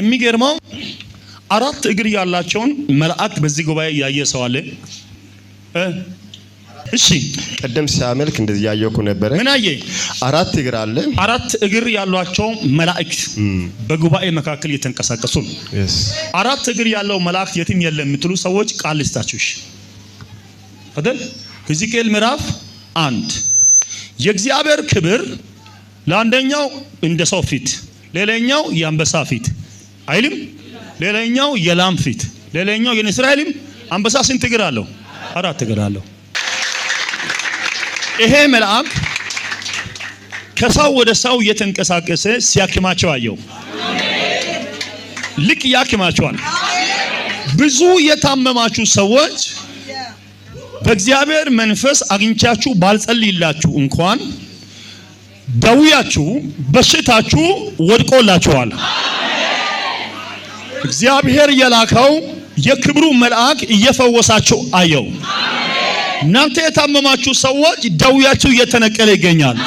የሚገርመው አራት እግር ያላቸውን መልአክ በዚህ ጉባኤ ያየ ሰው አለ? እሺ ቀደም ሲያመልክ እንደዚህ ያየኩ ነበር። ምን አየ? አራት እግር አለ። አራት እግር ያሏቸው መላእክት በጉባኤ መካከል እየተንቀሳቀሱ ነው። አራት እግር ያለው መልአክ የትም የለም የምትሉ ሰዎች ቃል ልስጣችሁ አይደል? ሕዝቅኤል ምዕራፍ 1 የእግዚአብሔር ክብር ለአንደኛው እንደ ሰው ፊት፣ ሌላኛው የአንበሳ ፊት አይልም፣ ሌላኛው የላም ፊት፣ ሌላኛው የንስር አይልም። አንበሳ ስንት እግር አለው? አራት እግር አለው። ይሄ መልአክ ከሰው ወደ ሰው እየተንቀሳቀሰ ሲያክማቸው አየው። ልክ ያክማቸዋል። ብዙ የታመማችሁ ሰዎች በእግዚአብሔር መንፈስ አግኝቻችሁ ባልጸልይላችሁ እንኳን ደውያችሁ በሽታችሁ ወድቆላችኋል። እግዚአብሔር የላከው የክብሩ መልአክ እየፈወሳችሁ አየው። እናንተ የታመማችሁ ሰዎች ደውያችሁ እየተነቀለ ይገኛል።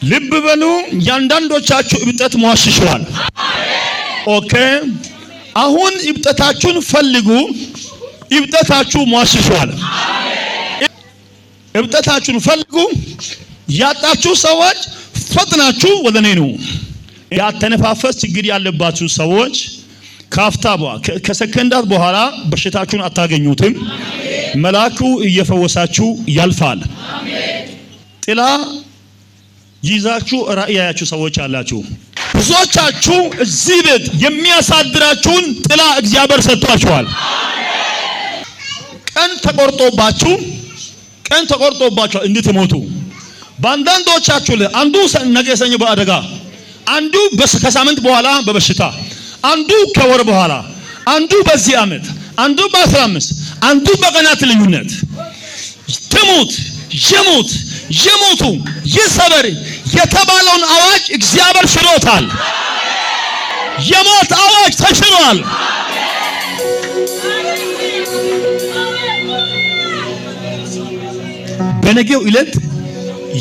ልብ በሉ፣ ያንዳንዶቻችሁ እብጠት ሟሽሽዋል። ኦኬ፣ አሁን እብጠታችሁን ፈልጉ። እብጠታችሁ ሟሽሽዋል። እብጠታችሁን ፈልጉ። ያጣችሁ ሰዎች ፈጥናችሁ ወደ እኔ ኑ። ያተነፋፈስ ችግር ያለባችሁ ሰዎች ከሰከንዳት በኋላ በሽታችሁን አታገኙትም። መልአኩ እየፈወሳችሁ ያልፋል። ጥላ ይዛችሁ ራእይ ያያችሁ ሰዎች አላችሁ። ብዙዎቻችሁ እዚህ ቤት የሚያሳድራችሁን ጥላ እግዚአብሔር ሰጥቷችኋል። ቀን ተቆርጦባችሁ እንድትሞቱ በአንዳንዶቻችሁ ላይ አንዱ ነገ ሰኞ በአደጋ፣ አንዱ ከሳምንት በኋላ በበሽታ፣ አንዱ ከወር በኋላ፣ አንዱ በዚህ ዓመት፣ አንዱ በ15፣ አንዱ በቀናት ልዩነት ይሙቱ ይሰበር የተባለውን አዋጅ እግዚአብሔር ሽሮታል። የሞት አዋጅ ተሽሯል። በነገው ዕለት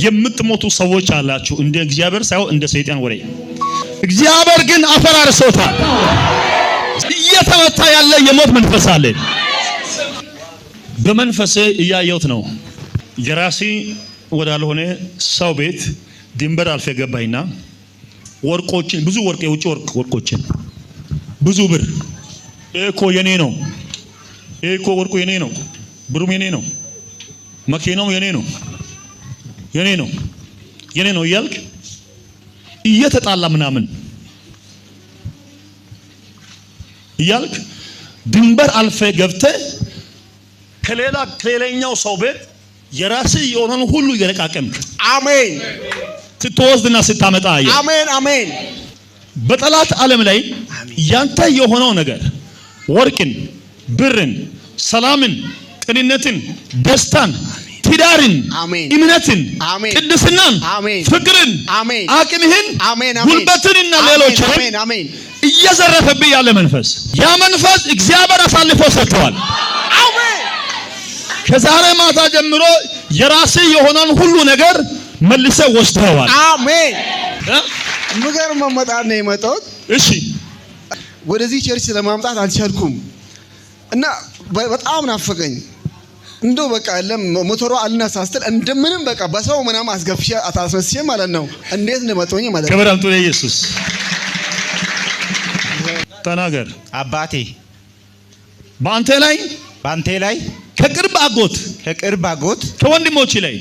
የምትሞቱ ሰዎች አላችሁ። እንደ እግዚአብሔር ሳይሆን እንደ ሰይጣን ወሬ። እግዚአብሔር ግን አፈራርሶታል። እየተመታ ያለ የሞት መንፈስ አለ። በመንፈሴ እያየሁት ነው። የራሴ ወዳልሆነ ሰው ቤት ድንበር አልፌ ገባኝና ወርቆችን፣ ብዙ ወርቅ፣ የውጭ ወርቆችን ብዙ ብር፣ እኮ የኔ ነው፣ እኮ ወርቁ የኔ ነው፣ ብሩም የኔ ነው፣ መኪናው የኔ ነው እያልክ እየተጣላ ምናምን እያልክ ድንበር አልፌ ገብተህ ከሌላኛው ሰው ቤት የራስህ የሆነን ሁሉ እየለቃቀምክ አሜን ስትወስድና ስታመጣ አየህ። አሜን። በጠላት ዓለም ላይ ያንተ የሆነው ነገር ወርቅን፣ ብርን፣ ሰላምን፣ ቅንነትን፣ ደስታን፣ ትዳርን፣ እምነትን፣ ቅድስናን፣ ፍቅርን፣ አቅምህን፣ ጉልበትንና ሌሎችን እየዘረፈብህ ያለ መንፈስ፣ ያ መንፈስ እግዚአብሔር አሳልፎ ሰጥቷል። ከዛሬ ማታ ጀምሮ የራስህ የሆነን ሁሉ ነገር መልሰህ ወስደዋል። አሜን። ምገርም መጣን ነው የመጣሁት። እሺ፣ ወደዚህ ቸርች ለማምጣት አልቻልኩም እና በጣም ናፈቀኝ። እንደው በቃ ሞተሯ አልነሳስተል እንደምንም በቃ በሰው ምናምን አስገፍሽ አታስመስሽ ማለት ነው። እንዴት እንደመጣሁኝ ማለት ነው። ክብር አምጡ ለኢየሱስ። ተናገር አባቴ። በአንተ ላይ ከቅርብ አጎት ከወንድሞች ላይ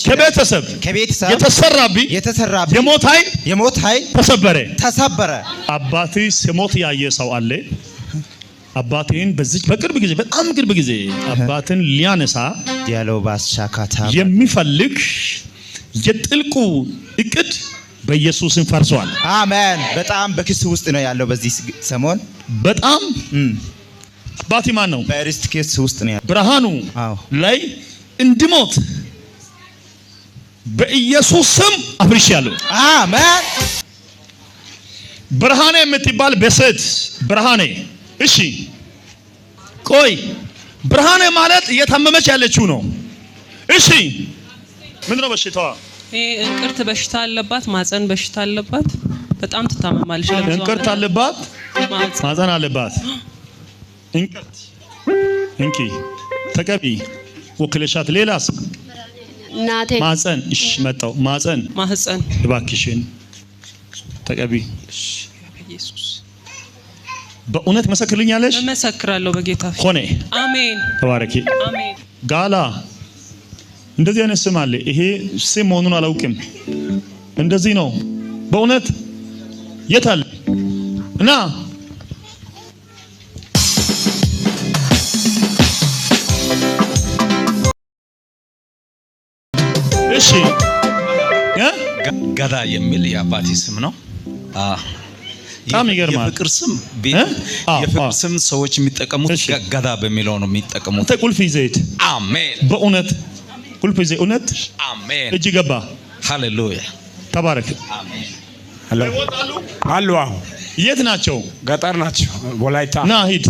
ከቤተሰብ የተሰራብኝ የሞት ኃይል ተሰበረ። አባትህ ሲሞት ያየ ሰው አለ። አባቴን በቅርብ ጊዜ በጣም ቅርብ ጊዜ አባትን ሊያነሳ ያለው ባስቻካታ የሚፈልግ የጥልቁ እቅድ በኢየሱስም ፈርሷል። አሜን። በጣም በክስ ውስጥ ነው ያለው በዚህ ሰሞን። በጣም አባቴ ማን ነው? በሪስት ኬስ ውስጥ ነው ያለው። ብርሃኑ ላይ እንድሞት በኢየሱስ ስም አፍርሻለሁ። አሜን። ብርሃኔ የምትባል በሴት ብርሃኔ። እሺ ቆይ፣ ብርሃኔ ማለት እየታመመች ያለችው ነው። እሺ ምንድነው በሽታዋ? እንቅርት በሽታ አለባት፣ ማፀን በሽታ አለባት። በጣም ትታመማለች። እንቅርት አለባት፣ ማህፀን አለባት። እንቅርት እንኪ ተቀቢ ወክለሻት። ሌላስ? እናቴ ማህፀን። እሺ መጣው። ማህፀን እባክሽን ተቀቢ። እሺ በኢየሱስ በእውነት መሰክርልኛለሽ? እመሰክራለሁ በጌታ ሆነ። አሜን። ተባረኪ። አሜን። ጋላ እንደዚህ አይነት ስም አለ። ይሄ ስም መሆኑን አላውቅም። እንደዚህ ነው በእውነት። የት አለ እና እሺ ገዳ የሚል የአባቴ ስም ነው። በጣም ይገርማል። የፍቅር ስም ሰዎች የሚጠቀሙት ገዳ በሚለው ነው የሚጠቀሙት። ቁልፍ ይዘት። አሜን። በእውነት ቁልፍ ይዘት። እውነት። አሜን። እጅ ገባ። ሃሌሉያ። ተባረክ። አሜን። አሉ አሁን የት ናቸው? ገጠር ናቸው። ወላይታ። ና ሂድ።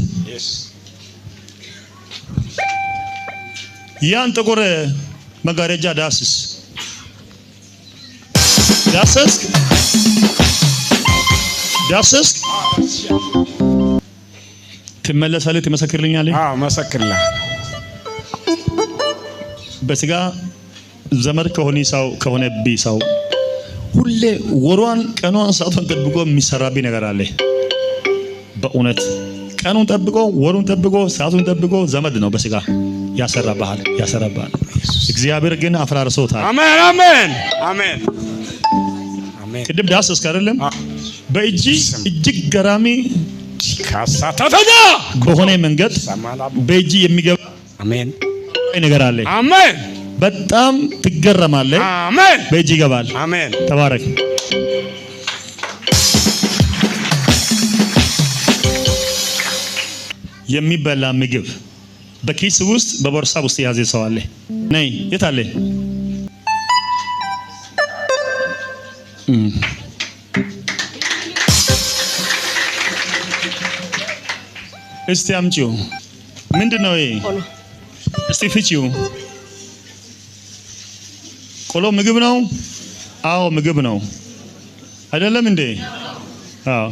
ያን ጥቁር መጋረጃ ዳስስ። ትመለሳለህ፣ ትመሰክርልኛለህ? አዎ መሰክርልህ። በስጋ ዘመድ ከሆነብኝ ሰው ሁሌ ወሯን ቀኗን ሰዓቷን ጠብቆ የሚሰራብኝ ነገር አለ። በእውነት ቀኑን ጠብቆ ወሩን ጠብቆ ሰዓቱን ጠብቆ ዘመድ ነው በስጋ ያሰራባል። እግዚአብሔር ግን አፈራርሶታል። አሜን አሜን አሜን አሜን። ቅድም ዳሰስክ አይደለም? በእጅ እጅግ ገራሚ ካሳታተኛ በሆነ መንገድ በእጅ የሚገባ አሜን ነገር አለ። አሜን። በጣም ትገረማለህ። አሜን። በእጅ ይገባል። አሜን። ተባረክ። የሚበላ ምግብ በኪስ ውስጥ በቦርሳ ውስጥ የያዘ ሰው አለ። ነይ። የት አለ? እስቲ አምጪው። ምንድነው ይሄ? እስቲ ፍቺው። ቆሎ ምግብ ነው? አዎ ምግብ ነው። አይደለም እንዴ? አዎ።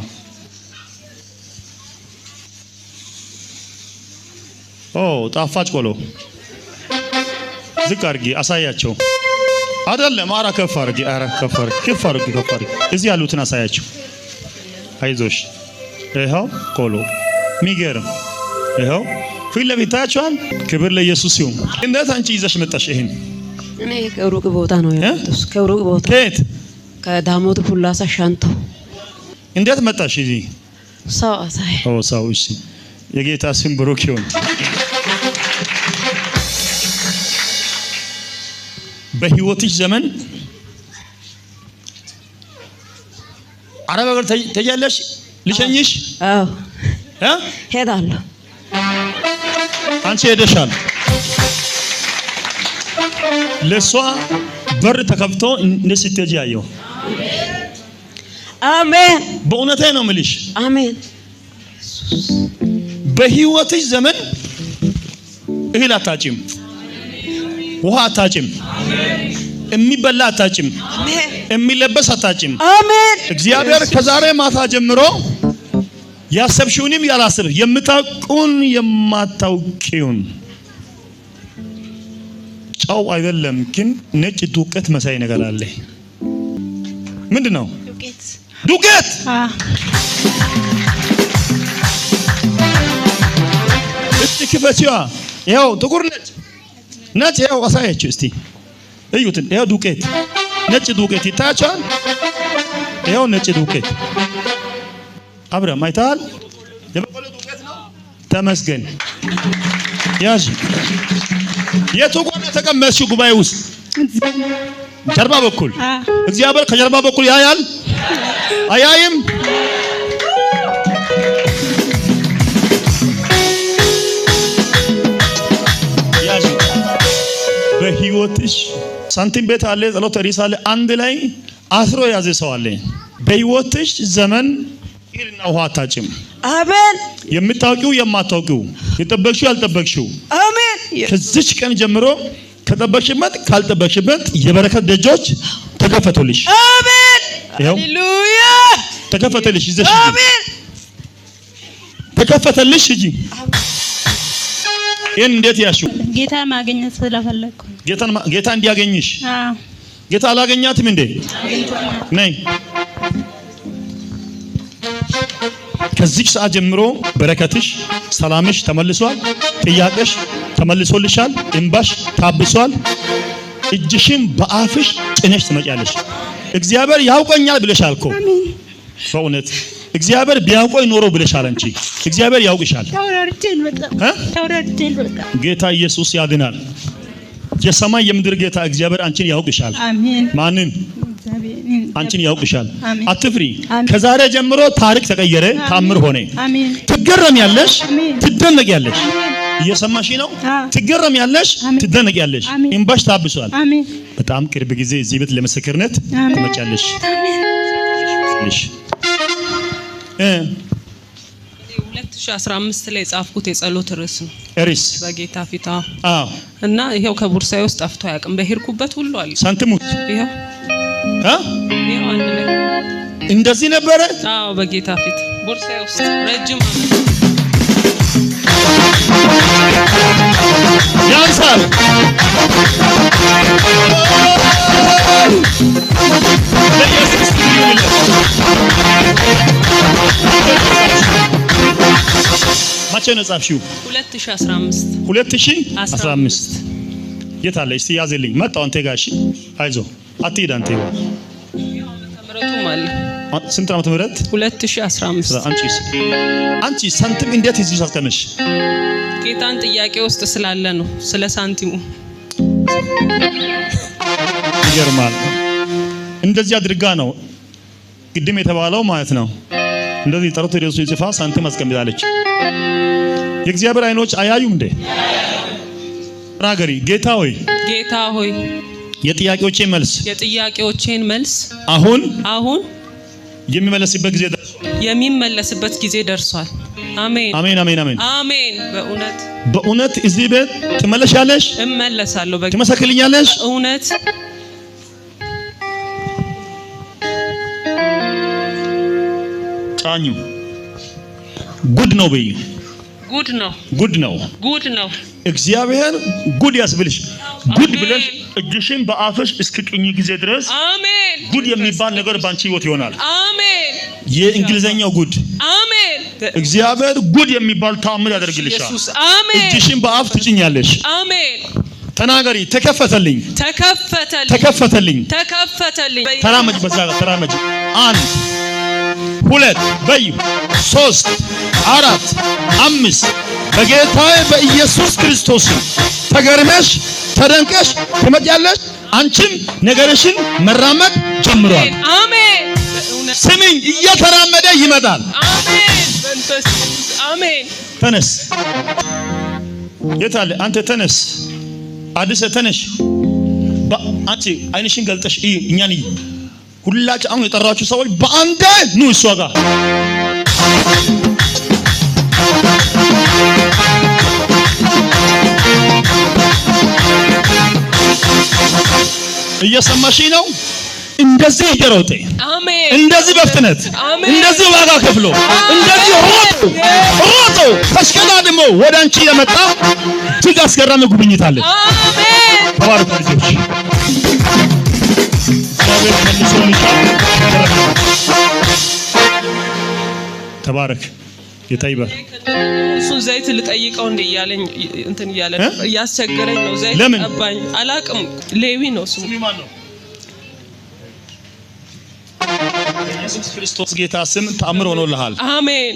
ኦ ጣፋጭ ቆሎ። ዝቅ አድርጊ አሳያቸው። አይደለም፣ ኧረ ከፍ አድርጊ፣ ኧረ ከፍ አድርጊ። እዚህ ያሉትን አሳያቸው። አይዞሽ። ይኸው ቆሎ ሚገርም። ይኸው ፊት ለፊት ታያቸዋል። ክብር ለኢየሱስ ይሁን። እንዴት አንቺ ይዘሽ መጣሽ ይሄን? እኔ ከሩቅ ቦታ ነው የመጣሁት። ከሩቅ ቦታ። ከየት? ከዳሞት ፑላሳ ሻንቶ። እንዴት መጣሽ እዚህ? ሰው አሳይ። ሰው። እሺ፣ የጌታ ስም ብሩክ ይሁን። በህይወትሽ ዘመን አረብ ሀገር ትሄጃለሽ? ልሸኝሽ? አዎ እ ሄዳለሁ። አንቺ ሄደሻል። ለሷ በር ተከፍቶ እንደ ስትሄጂ ያየው። አሜን። በእውነቴ ነው የምልሽ። አሜን። በህይወትሽ ዘመን እህል አታጭም፣ ውሃ አታጭም፣ የሚበላ አታጭም፣ የሚለበስ አታጭም። አሜን። እግዚአብሔር ከዛሬ ማታ ጀምሮ ያሰብሽውንም ያላሰብ የምታውቁን የማታውቂውን ጨው አይደለም ግን ነጭ ዱቄት መሳይ ነገር አለ። ምንድነው? ዱቄት። እስቲ ክፈቺዋ። ይኸው ጥቁር ነጭ ይኸው አሳያችሁ እስቲ እዩት። ይኸው ዱቄት፣ ነጭ ዱቄት ይታያችኋል። ይኸው ነጭ ዱቄት አብረም አይተሃል። የበቆሎ ዱቄት ነው። ተመስገን። ያዥ። የቱ ጋር ነው ተቀመጥሽው? ጉባኤ ውስጥ ጀርባ በኩል። እግዚአብሔር ከጀርባ በኩል ያያል አያይም? ያዥ። በህይወትሽ ሳንቲም ቤት አለ፣ ጸሎት ሪስ አለ፣ አንድ ላይ አስሮ ያዘ ሰው አለ። በህይወትሽ ዘመን እህልና ውሃ አታጭም። አሜን። የምታውቂው የማታውቂው፣ የጠበቅሽው ያልጠበቅሽው። አሜን። ከዚች ቀን ጀምሮ ከጠበቅሽበት ካልጠበቅሽበት የበረከት ደጆች ተከፈቱልሽ። አሜን። ይኸው ሃሌሉያ። ተከፈተልሽ ይዘሽ አሜን ተከፈተልሽ ሂጂ ይሄን እንዴት ያሽው ጌታ ማግኘት ስለፈለኩ ጌታ እንዲያገኝሽ ጌታ አላገኛትም እንዴ ነይ ከዚህ ሰዓት ጀምሮ በረከትሽ ሰላምሽ ተመልሷል ጥያቄሽ ተመልሶልሻል እንባሽ ታብሷል እጅሽም በአፍሽ ጭነሽ ትመጫለሽ እግዚአብሔር ያውቀኛል ብለሻል እኮ በእውነት እግዚአብሔር ቢያውቀኝ ኖሮ ብለሻል አንቺ እግዚአብሔር ያውቅሻል ጌታ ኢየሱስ ያድናል የሰማይ የምድር ጌታ እግዚአብሔር አንቺን ያውቅሻል አሜን ማንን አንቺን ያውቅሻል አትፍሪ ከዛሬ ጀምሮ ታሪክ ተቀየረ ታምር ሆነ አሜን ትገረሚያለሽ ትደነቂያለሽ እየሰማሽ ነው ትገረሚያለሽ ትደነቂያለሽ እንባሽ ታብሷል አሜን በጣም ቅርብ ጊዜ እዚህ ቤት ለምስክርነት ትመጫለሽ እሺ 2015 ላይ ጻፍኩት የጸሎት ርዕስ ነው እሪስ በጌታ ፊት እና ይሄው ከቡርሳዬ ውስጥ ጠፍቶ አያውቅም በሄድኩበት ሁሉ አለ ሳንቲሙት ይሄው ይሄው አንድ ላይ እንደዚህ ነበረ በጌታ ፊት ቡርሳዬ ውስጥ ረጅም ያንሳል መቼ ነው ጻፍሽው 2015 የት አለ እስቲ ያዘልኝ መጣው አንተ ጋር እሺ አይዞ አትሂድ አንተ ጋር ተምረቱ ማለት ስንት ዓመተ ምህረት 2015 አንቺ ሳንቲም እንዴት እዚህ አስቀመሽ ጌታን ጥያቄ ውስጥ ስላለ ነው ስለ ሳንቲሙ ይገርማል እንደዚህ አድርጋ ነው ቅድም የተባለው ማለት ነው እንደዚህ ጠርቶ ኢየሱስ ይጽፋ ሳንቲም አስቀምጣለች የእግዚአብሔር አይኖች አያዩም እንዴ ተናገሪ ጌታ ሆይ የጥያቄዎቼን መልስ አሁን የሚመለስበት ጊዜ ደርሷል አሜን አሜን አሜን አሜን አሜን በእውነት እዚህ ቤት ትመለሻለሽ እመለሳለሁ ትመሰክልኛለሽ እውነት ጫኙ ጉድ ነው በይ ጉድ ነው እግዚአብሔር ጉድ ያስብልሽ ጉድ ብለሽ እጅሽን በአፍሽ እስክጥኝ ጊዜ ድረስ አሜን ጉድ የሚባል ነገር ባንቺ ህይወት ይሆናል አሜን የእንግሊዘኛው ጉድ አሜን እግዚአብሔር ጉድ የሚባል ተአምር ያደርግልሻል ኢየሱስ አሜን እጅሽን በአፍ ትጭኛለሽ አሜን ተናገሪ ተከፈተልኝ ተራመጅ በዛ ተራመጅ 1 2 በይ 3 4 5 በጌታዬ በኢየሱስ ክርስቶስ ተገርመሽ ተደንቀሽ ትመጪያለሽ አንቺም ነገርሽን መራመድ ጀምሯል አሜን ስሚኝ እየተራመደ ይመጣል አሜን መንፈስ አሜን ተነስ የታለ አንተ ተነስ አዲስ ተነሽ አንቺ አይንሽን ገልጠሽ እኛን ሁላችሁ አሁን የጠራችሁ ሰዎች በአንዴ ኑ እሷ ጋር እየሰማሽ ነው እንደዚህ እየሮጠ አሜን እንደዚህ በፍጥነት እንደዚህ ዋጋ ከፍሎ እንደዚህ ሮጦ ተሽቀዳድሞ ወደ አንቺ የመጣ እጅግ አስገራሚ ጉብኝት አለ አሜን ተባረኩ ልጆች እግዚአብሔር መልሶልሻል ተባረክ ጌታ ይባርክ እሱን ዘይት ልጠይቀው እንደ እያለኝ እንትን እያለ እያስቸገረኝ ነው ዘይት ቀባኝ አላቅም ሌዊ ነው ስሙ ማን ነው ኢየሱስ ክርስቶስ ጌታ ስም ተአምር ሆኖልሃል አሜን